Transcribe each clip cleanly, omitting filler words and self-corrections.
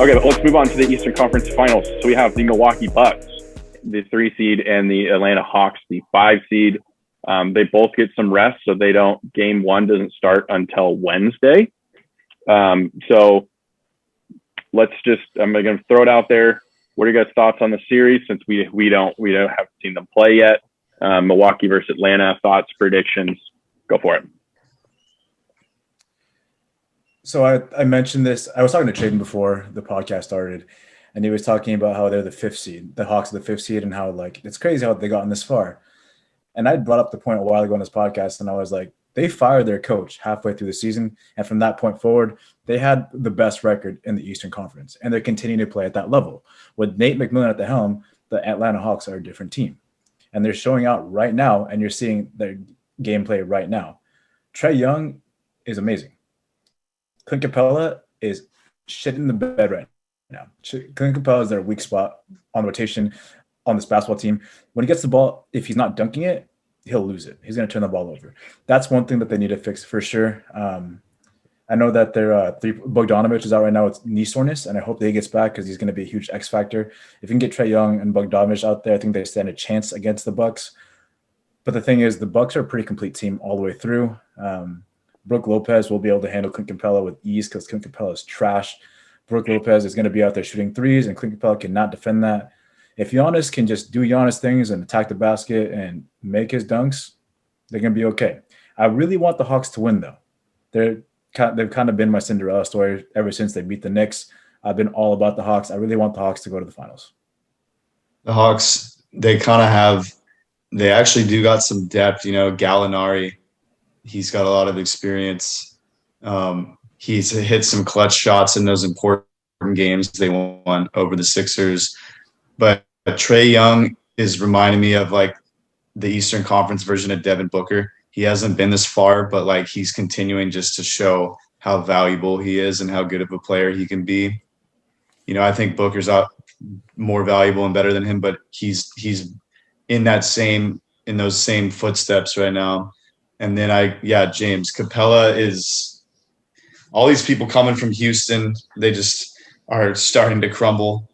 Okay, but let's move on to the Eastern Conference Finals. So we have the Milwaukee Bucks, the 3 seed, and the Atlanta Hawks, the 5 seed. They both get some rest, so game 1 doesn't start until Wednesday. So I'm going to throw it out there. What are your guys' thoughts on the series since we haven't seen them play yet? Milwaukee versus Atlanta, thoughts, predictions, go for it. So I mentioned this. I was talking to Traden before the podcast started, and he was talking about how they're the 5th seed. The Hawks are the 5th seed, and how it's crazy how they gotten this far. And I brought up the point a while ago on this podcast, and I was like, they fired their coach halfway through the season, and from that point forward, they had the best record in the Eastern Conference, and they're continuing to play at that level. With Nate McMillan at the helm, the Atlanta Hawks are a different team, and they're showing out right now, and you're seeing their gameplay right now. Trae Young is amazing. Clint Capella is shit in the bed right now. Clint Capella is their weak spot on the rotation on this basketball team. When he gets the ball, if he's not dunking it, he'll lose it. He's going to turn the ball over. That's one thing that they need to fix for sure. I know that their Bogdanovich is out right now with knee soreness, and I hope that he gets back because he's going to be a huge X factor. If you can get Trae Young and Bogdanovich out there, I think they stand a chance against the Bucks. But the thing is, the Bucks are a pretty complete team all the way through. Brook Lopez will be able to handle Clint Capella with ease because Clint Capella is trash. Brook Lopez is going to be out there shooting threes, and Clint Capella cannot defend that. If Giannis can just do Giannis things and attack the basket and make his dunks, they're going to be okay. I really want the Hawks to win, though. They've kind of been my Cinderella story ever since they beat the Knicks. I've been all about the Hawks. I really want the Hawks to go to the finals. The Hawks, they actually do got some depth. Gallinari, he's got a lot of experience. He's hit some clutch shots in those important games they won over the Sixers. But Trae Young is reminding me of the Eastern Conference version of Devin Booker. He hasn't been this far, but he's continuing just to show how valuable he is and how good of a player he can be. I think Booker's more valuable and better than him, but he's in those same footsteps right now. And then James Capella is all these people coming from Houston. They just are starting to crumble.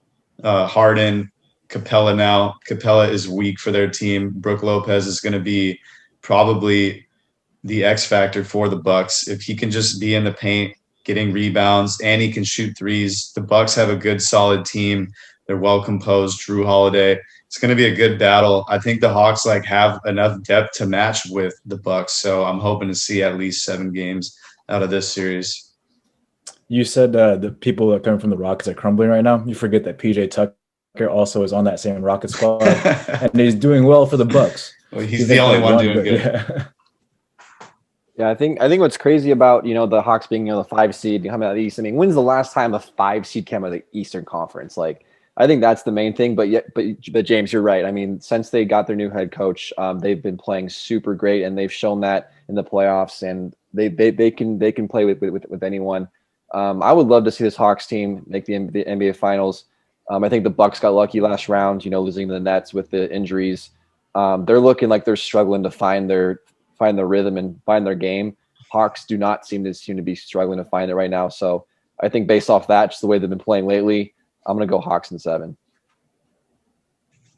Harden, Capella now. Capella is weak for their team. Brook Lopez is going to be probably the X factor for the Bucks. If he can just be in the paint, getting rebounds, and he can shoot threes, the Bucks have a good, solid team. They're well composed. Drew Holiday. It's going to be a good battle. I think the Hawks have enough depth to match with the Bucks, so I'm hoping to see at least 7 games out of this series. You said the people that come from the Rockets are crumbling right now. You forget that PJ Tucker also is on that same Rocket squad, and he's doing well for the Bucks. Well, he's the only one doing good. Yeah. Yeah, I think what's crazy about the Hawks being the 5 seed coming out of the East. I mean, when's the last time a 5 seed came out of the Eastern Conference? I think that's the main thing. But James, you're right. I mean, since they got their new head coach, they've been playing super great, and they've shown that in the playoffs. And they can play with anyone. I would love to see this Hawks team make the NBA Finals. I think the Bucks got lucky last round, losing to the Nets with the injuries. They're looking like they're struggling to find their rhythm and find their game. Hawks do not seem to be struggling to find it right now. So I think based off that, just the way they've been playing lately, I'm going to go Hawks in 7.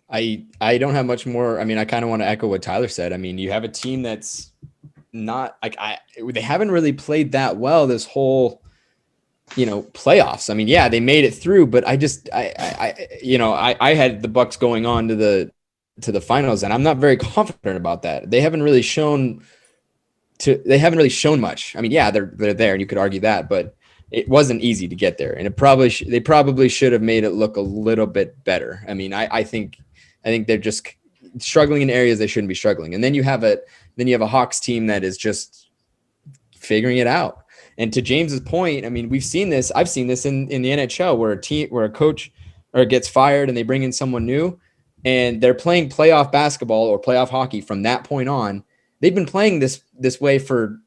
I don't have much more. I mean, I kind of want to echo what Tyler said. I mean, you have a team that's not they haven't really played that well this whole, playoffs. I mean, yeah, they made it through, but I had the Bucks going on to the finals, and I'm not very confident about that. They haven't really shown much. I mean, yeah, they're there, and you could argue that, but it wasn't easy to get there, and they probably should have made it look a little bit better. I mean, I think they're just struggling in areas they shouldn't be struggling, and then you have a Hawks team that is just figuring it out. And to James's point, I mean, I've seen this in the NHL where a coach gets fired and they bring in someone new, and they're playing playoff basketball or playoff hockey from that point on. They've been playing this way for,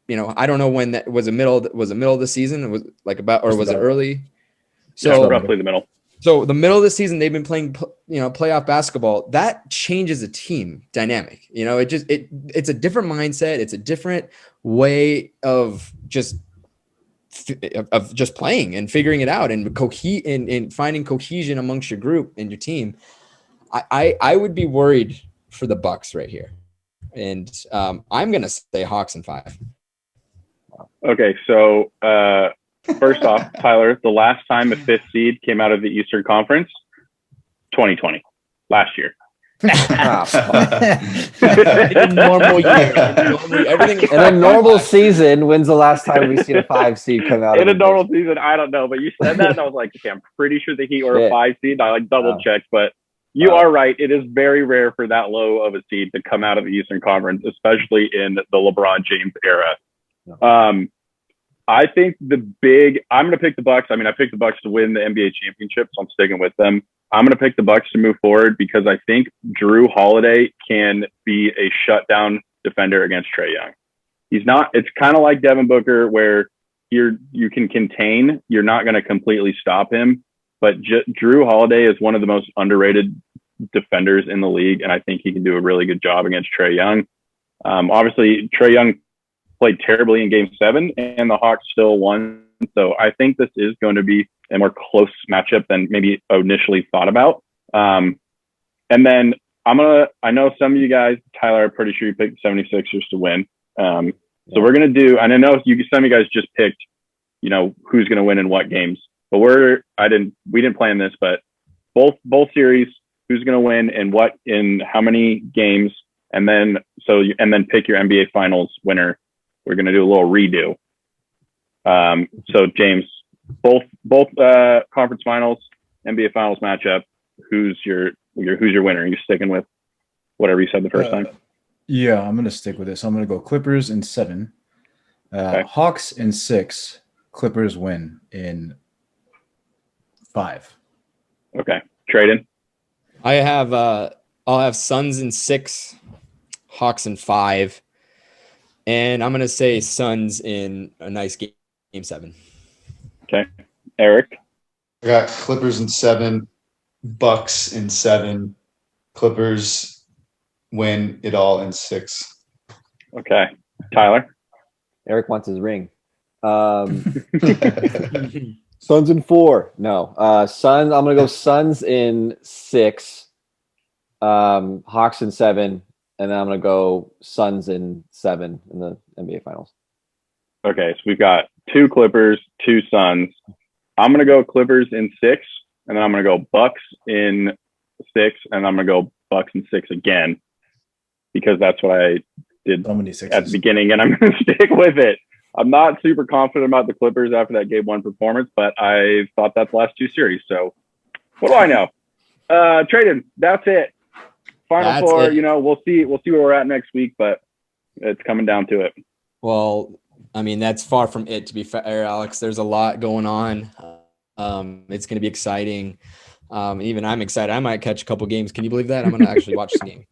I don't know when that was. Middle of the season? It was was it early? So roughly the middle. So the middle of the season, they've been playing, playoff basketball. That changes a team dynamic. It's a different mindset. It's a different way of just of just playing and figuring it out and and finding cohesion amongst your group and your team. I would be worried for the Bucks right here. And I'm going to say Hawks in 5. Okay, so first off, Tyler, the last time a 5th seed came out of the Eastern Conference, 2020, last year. In a normal year. In a normal season, when's the last time we've seen a 5 seed come out? In a normal season, I don't know, but you said that, and I was like, okay, I'm pretty sure the Heat were a 5 seed. I double checked, but you are right. It is very rare for that low of a seed to come out of the Eastern Conference, especially in the LeBron James era. I think I'm going to pick the Bucks. I mean, I picked the Bucks to win the NBA championship, so I'm sticking with them. I'm going to pick the Bucks to move forward because I think Drew Holiday can be a shutdown defender against Trae Young. It's kind of like Devin Booker where you can contain, you're not going to completely stop him, but Drew Holiday is one of the most underrated defenders in the league. And I think he can do a really good job against Trae Young. Obviously Trae Young played terribly in game 7 and the Hawks still won. So I think this is going to be a more close matchup than maybe initially thought about. And then I know some of you guys, Tyler, I'm pretty sure you picked the 76ers to win. So we're going to do, and I know some of you guys just picked, who's going to win in what games, but we didn't plan this, but both series, who's going to win and what in how many games. And then pick your NBA finals winner. We're going to do a little redo. So James, both conference finals, NBA finals matchup. Who's your winner? Are you sticking with whatever you said the first time? Yeah, I'm gonna stick with it. So I'm gonna go Clippers in 7, Okay. Hawks in 6, Clippers win in 5. Okay, Traden. I'll have Suns in 6, Hawks in 5, and I'm gonna say Suns in a nice game 7. Okay, Eric. I got Clippers in 7, Bucks in 7, Clippers win it all in 6. Okay, Tyler. Eric wants his ring. Suns in 4. No. Suns. I'm gonna go Suns in 6. Hawks in 7, and then I'm gonna go Suns in 7 in the NBA Finals. Okay, so we've got 2 Clippers, 2 Suns. I'm gonna go Clippers in 6, and then I'm gonna go Bucks in 6, and I'm gonna go Bucks in 6 again because that's what I did at the beginning, and I'm gonna stick with it. I'm not super confident about the Clippers after that game 1 performance, but I thought that's the last 2 series. So what do I know? Traden, that's it. Final 4. We'll see where we're at next week, but it's coming down to it. Well, I mean, that's far from it, to be fair, Alex. There's a lot going on. It's going to be exciting. Even I'm excited. I might catch a couple games. Can you believe that? I'm going to actually watch the game.